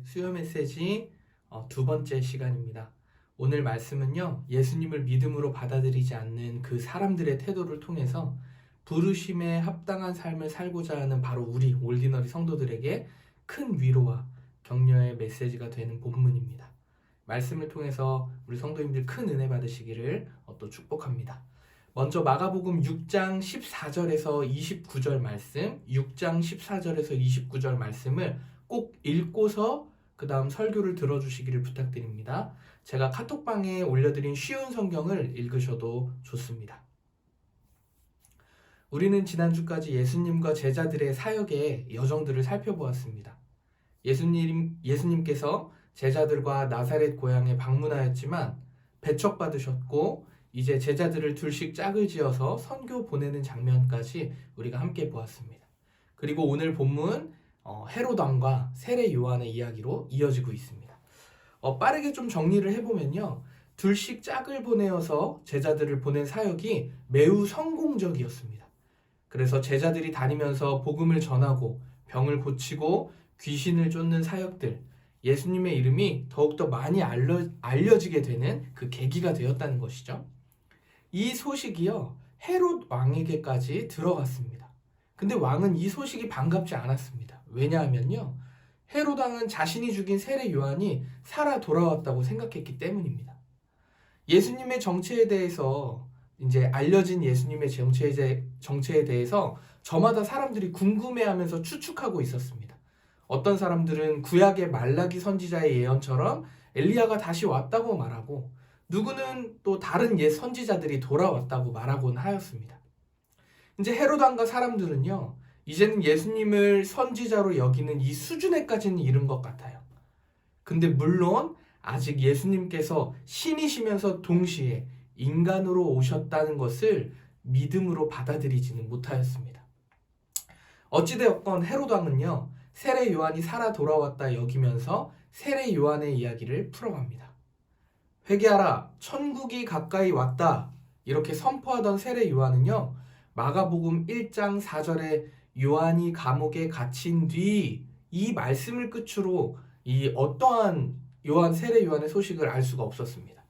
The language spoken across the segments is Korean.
수요 메시지 두 번째 시간입니다. 오늘 말씀은요, 예수님을 믿음으로 받아들이지 않는 그 사람들의 태도를 통해서 부르심에 합당한 삶을 살고자 하는 바로 우리 올디너리 성도들에게 큰 위로와 격려의 메시지가 되는 본문입니다. 말씀을 통해서 우리 성도님들 큰 은혜 받으시기를 또 축복합니다. 먼저 마가복음 6장 14절에서 29절 말씀, 6장 14절에서 29절 말씀을 꼭 읽고서 그 다음 설교를 들어주시기를 부탁드립니다. 제가 카톡방에 올려드린 쉬운 성경을 읽으셔도 좋습니다. 우리는 지난주까지 예수님과 제자들의 사역의 여정들을 살펴보았습니다. 예수님께서 제자들과 나사렛 고향에 방문하였지만 배척받으셨고 이제 제자들을 둘씩 짝을 지어서 선교 보내는 장면까지 우리가 함께 보았습니다. 그리고 오늘 본문 헤롯 왕과 세례 요한의 이야기로 이어지고 있습니다. 빠르게 좀 정리를 해보면요, 둘씩 짝을 보내어서 제자들을 보낸 사역이 매우 성공적이었습니다. 그래서 제자들이 다니면서 복음을 전하고 병을 고치고 귀신을 쫓는 사역들, 예수님의 이름이 더욱더 많이 알려지게 되는 그 계기가 되었다는 것이죠. 이 소식이요, 헤롯 왕에게까지 들어갔습니다. 근데 왕은 이 소식이 반갑지 않았습니다. 왜냐하면요, 헤롯 왕은 자신이 죽인 세례 요한이 살아 돌아왔다고 생각했기 때문입니다. 예수님의 정체에 대해서 이제 알려진 예수님의 정체에 대해서 저마다 사람들이 궁금해하면서 추측하고 있었습니다. 어떤 사람들은 구약의 말라기 선지자의 예언처럼 엘리야가 다시 왔다고 말하고, 누구는 또 다른 옛 선지자들이 돌아왔다고 말하곤 하였습니다. 이제 헤롯 왕과 사람들은요, 이제는 예수님을 선지자로 여기는 이 수준에까지는 이른 것 같아요. 근데 물론 아직 예수님께서 신이시면서 동시에 인간으로 오셨다는 것을 믿음으로 받아들이지는 못하였습니다. 어찌되었건 헤롯 왕은요, 세례 요한이 살아 돌아왔다 여기면서 세례 요한의 이야기를 풀어갑니다. 회개하라, 천국이 가까이 왔다, 이렇게 선포하던 세례 요한은요, 마가복음 1장 4절에 요한이 감옥에 갇힌 뒤 이 말씀을 끝으로 이 어떠한 세례 요한의 소식을 알 수가 없었습니다.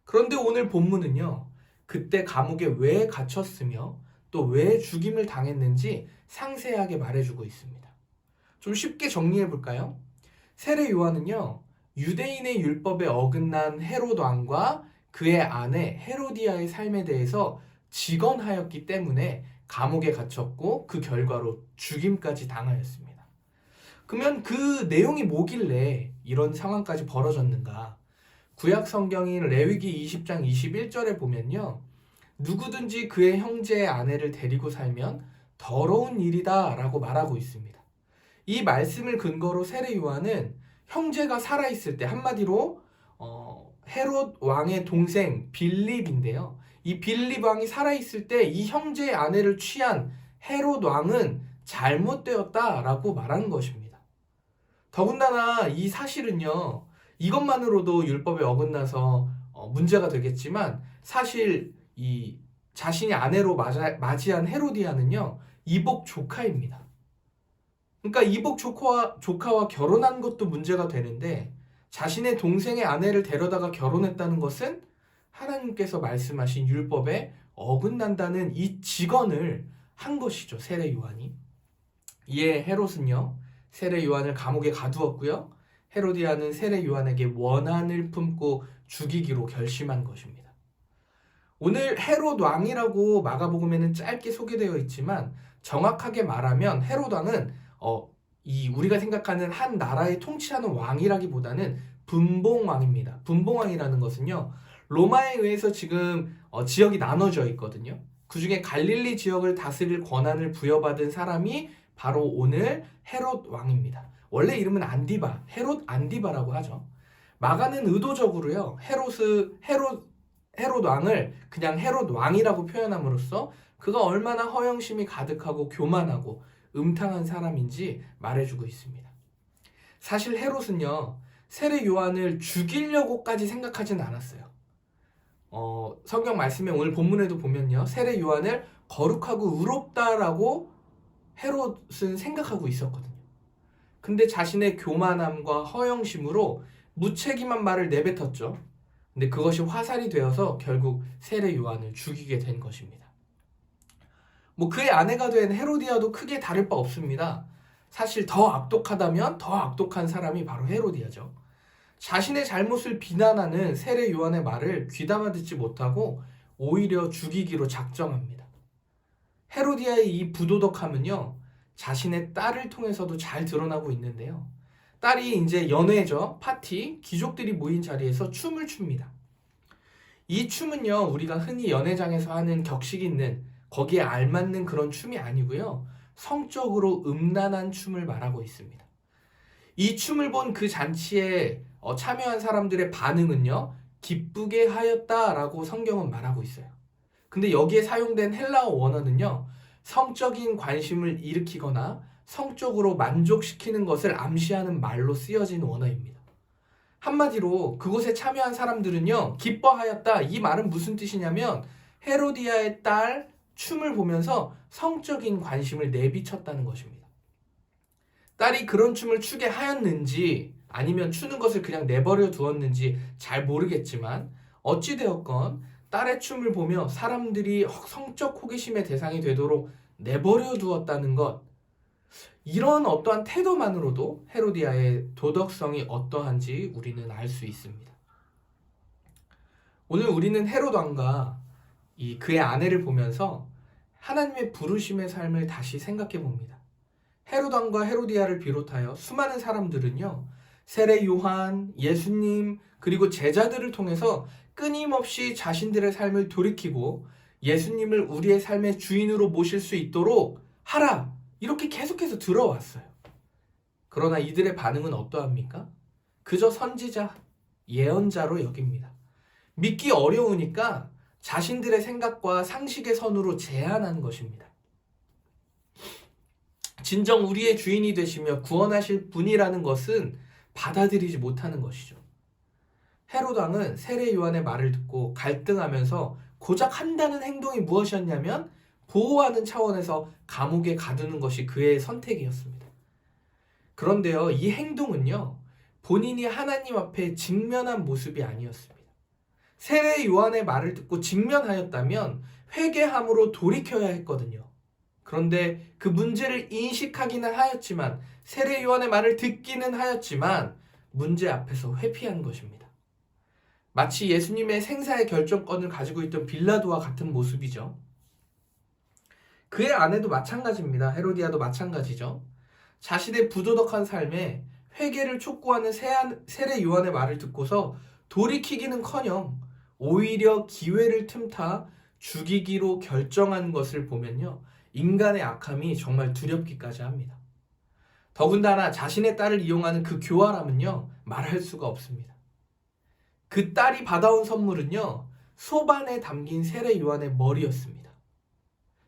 그런데 오늘 본문은요, 그때 감옥에 왜 갇혔으며 또 왜 죽임을 당했는지 상세하게 말해주고 있습니다. 좀 쉽게 정리해 볼까요? 세례 요한은요, 유대인의 율법에 어긋난 헤롯 왕과 그의 아내 헤로디아의 삶에 대해서 직언하였기 때문에 감옥에 갇혔고 그 결과로 죽임까지 당하였습니다. 그러면 그 내용이 뭐길래 이런 상황까지 벌어졌는가? 구약 성경인 레위기 20장 21절에 보면요, 누구든지 그의 형제의 아내를 데리고 살면 더러운 일이다 라고 말하고 있습니다. 이 말씀을 근거로 세례 요한은 형제가 살아있을 때, 한마디로 헤롯 왕의 동생 빌립인데요, 이 빌립 왕이 살아있을 때 이 형제의 아내를 취한 헤롯 왕은 잘못되었다라고 말하는 것입니다. 더군다나 이 사실은요, 이것만으로도 율법에 어긋나서 문제가 되겠지만, 사실 이 자신이 아내로 맞이한 헤로디아는요, 이복 조카입니다. 그러니까 이복 조카와 결혼한 것도 문제가 되는데, 자신의 동생의 아내를 데려다가 결혼했다는 것은 하나님께서 말씀하신 율법에 어긋난다는 이 직언을 한 것이죠, 세례 요한이. 이에 헤롯은요, 세례 요한을 감옥에 가두었고요, 헤로디아는 세례 요한에게 원한을 품고 죽이기로 결심한 것입니다. 오늘 헤롯 왕이라고 마가복음에는 짧게 소개되어 있지만, 정확하게 말하면 헤롯 왕은 우리가 생각하는 한 나라의 통치하는 왕이라기보다는 분봉왕입니다. 분봉왕이라는 것은요, 로마에 의해서 지금 지역이 나눠져 있거든요. 그 중에 갈릴리 지역을 다스릴 권한을 부여받은 사람이 바로 오늘 헤롯 왕입니다. 원래 이름은 안디바, 헤롯 안디바라고 하죠. 마가는 의도적으로요, 헤롯 왕을 그냥 헤롯 왕이라고 표현함으로써 그가 얼마나 허영심이 가득하고 교만하고 음탕한 사람인지 말해주고 있습니다. 사실 헤롯은요, 세례 요한을 죽이려고까지 생각하지는 않았어요. 성경 말씀에 오늘 본문에도 보면요, 세례 요한을 거룩하고 의롭다라고 헤롯은 생각하고 있었거든요. 근데 자신의 교만함과 허영심으로 무책임한 말을 내뱉었죠. 근데 그것이 화살이 되어서 결국 세례 요한을 죽이게 된 것입니다. 그의 아내가 된 헤로디아도 크게 다를 바 없습니다. 사실 더 악독하다면 더 악독한 사람이 바로 헤로디아죠. 자신의 잘못을 비난하는 세례 요한의 말을 귀담아 듣지 못하고 오히려 죽이기로 작정합니다. 헤로디아의 이 부도덕함은요, 자신의 딸을 통해서도 잘 드러나고 있는데요. 딸이 이제 연회죠, 파티, 귀족들이 모인 자리에서 춤을 춥니다. 이 춤은요, 우리가 흔히 연회장에서 하는 격식 있는, 거기에 알맞는 그런 춤이 아니고요, 성적으로 음란한 춤을 말하고 있습니다. 이 춤을 본 그 잔치에 참여한 사람들의 반응은요, 기쁘게 하였다라고 성경은 말하고 있어요. 근데 여기에 사용된 헬라어 원어는요, 성적인 관심을 일으키거나 성적으로 만족시키는 것을 암시하는 말로 쓰여진 원어입니다. 한마디로 그곳에 참여한 사람들은요, 기뻐하였다. 이 말은 무슨 뜻이냐면 헤로디아의 딸 춤을 보면서 성적인 관심을 내비쳤다는 것입니다. 딸이 그런 춤을 추게 하였는지 아니면 추는 것을 그냥 내버려 두었는지 잘 모르겠지만 어찌되었건 딸의 춤을 보며 사람들이 성적 호기심의 대상이 되도록 내버려 두었다는 것, 이런 어떠한 태도만으로도 헤로디아의 도덕성이 어떠한지 우리는 알 수 있습니다. 오늘 우리는 헤롯 왕과 그의 아내를 보면서 하나님의 부르심의 삶을 다시 생각해 봅니다. 헤롯 왕과 헤로디아를 비롯하여 수많은 사람들은요, 세례 요한, 예수님, 그리고 제자들을 통해서 끊임없이 자신들의 삶을 돌이키고 예수님을 우리의 삶의 주인으로 모실 수 있도록 하라! 이렇게 계속해서 들어왔어요. 그러나 이들의 반응은 어떠합니까? 그저 선지자, 예언자로 여깁니다. 믿기 어려우니까 자신들의 생각과 상식의 선으로 제한한 것입니다. 진정 우리의 주인이 되시며 구원하실 분이라는 것은 받아들이지 못하는 것이죠. 헤롯 왕은 세례 요한의 말을 듣고 갈등하면서 고작 한다는 행동이 무엇이었냐면 보호하는 차원에서 감옥에 가두는 것이 그의 선택이었습니다. 그런데요, 이 행동은요, 본인이 하나님 앞에 직면한 모습이 아니었습니다. 세례 요한의 말을 듣고 직면하였다면 회개함으로 돌이켜야 했거든요. 그런데 그 문제를 인식하기는 하였지만, 세례 요한의 말을 듣기는 하였지만 문제 앞에서 회피한 것입니다. 마치 예수님의 생사의 결정권을 가지고 있던 빌라도와 같은 모습이죠. 그의 아내도 마찬가지입니다. 헤로디아도 마찬가지죠. 자신의 부도덕한 삶에 회개를 촉구하는 세례 요한의 말을 듣고서 돌이키기는커녕 오히려 기회를 틈타 죽이기로 결정한 것을 보면요, 인간의 악함이 정말 두렵기까지 합니다. 더군다나 자신의 딸을 이용하는 그 교활함은요, 말할 수가 없습니다. 그 딸이 받아온 선물은요, 소반에 담긴 세례 요한의 머리였습니다.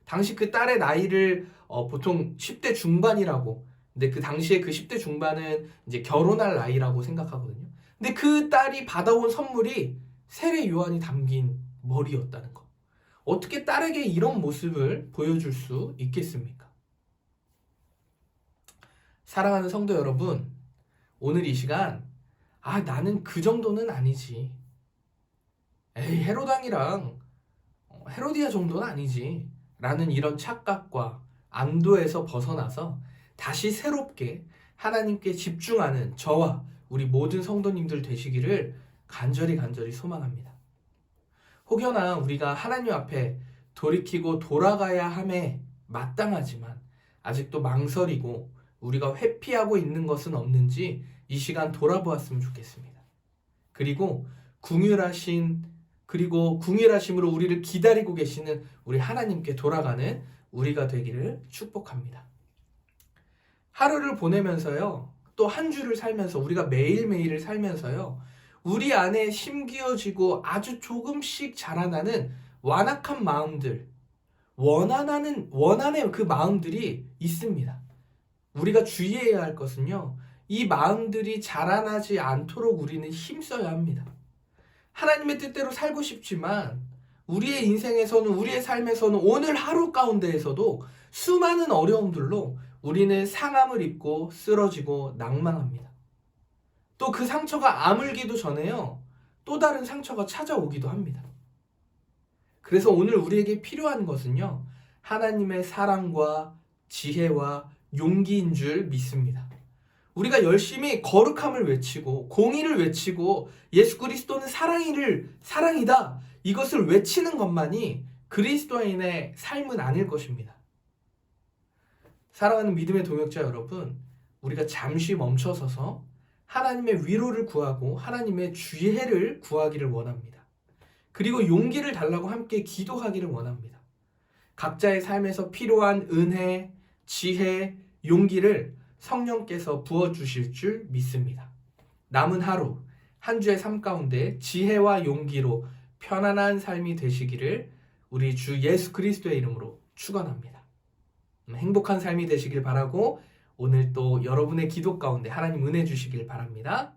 당시 그 딸의 나이를 보통 10대 중반이라고, 근데 그 당시에 그 10대 중반은 이제 결혼할 나이라고 생각하거든요. 근데 그 딸이 받아온 선물이 세례 요한이 담긴 머리였다는 것. 어떻게 딸에게 이런 모습을 보여줄 수 있겠습니까? 사랑하는 성도 여러분, 오늘 이 시간 나는 그 정도는 아니지. 에이, 헤롯 왕이랑 헤로디아 정도는 아니지. 라는 이런 착각과 안도에서 벗어나서 다시 새롭게 하나님께 집중하는 저와 우리 모든 성도님들 되시기를 간절히 소망합니다. 혹여나 우리가 하나님 앞에 돌이키고 돌아가야 함에 마땅하지만 아직도 망설이고 우리가 회피하고 있는 것은 없는지 이 시간 돌아보았으면 좋겠습니다. 그리고 궁휼하심으로 우리를 기다리고 계시는 우리 하나님께 돌아가는 우리가 되기를 축복합니다. 하루를 보내면서요, 또 한 주를 살면서, 우리가 매일매일을 살면서요, 우리 안에 심기어지고 아주 조금씩 자라나는 완악한 마음들, 원한의 그 마음들이 있습니다. 우리가 주의해야 할 것은요, 이 마음들이 자라나지 않도록 우리는 힘써야 합니다. 하나님의 뜻대로 살고 싶지만 우리의 인생에서는, 우리의 삶에서는 오늘 하루 가운데에서도 수많은 어려움들로 우리는 상함을 입고 쓰러지고 낭망합니다. 또 그 상처가 아물기도 전에요. 또 다른 상처가 찾아오기도 합니다. 그래서 오늘 우리에게 필요한 것은요, 하나님의 사랑과 지혜와 용기인 줄 믿습니다. 우리가 열심히 거룩함을 외치고 공의를 외치고 예수 그리스도는 사랑이다, 이것을 외치는 것만이 그리스도인의 삶은 아닐 것입니다. 사랑하는 믿음의 동역자 여러분, 우리가 잠시 멈춰서서 하나님의 위로를 구하고 하나님의 지혜를 구하기를 원합니다. 그리고 용기를 달라고 함께 기도하기를 원합니다. 각자의 삶에서 필요한 은혜, 지혜, 용기를 성령께서 부어주실 줄 믿습니다. 남은 하루, 한 주의 삶 가운데 지혜와 용기로 편안한 삶이 되시기를 우리 주 예수 그리스도의 이름으로 축원합니다. 행복한 삶이 되시길 바라고 오늘 또 여러분의 기도 가운데 하나님 은혜 주시길 바랍니다.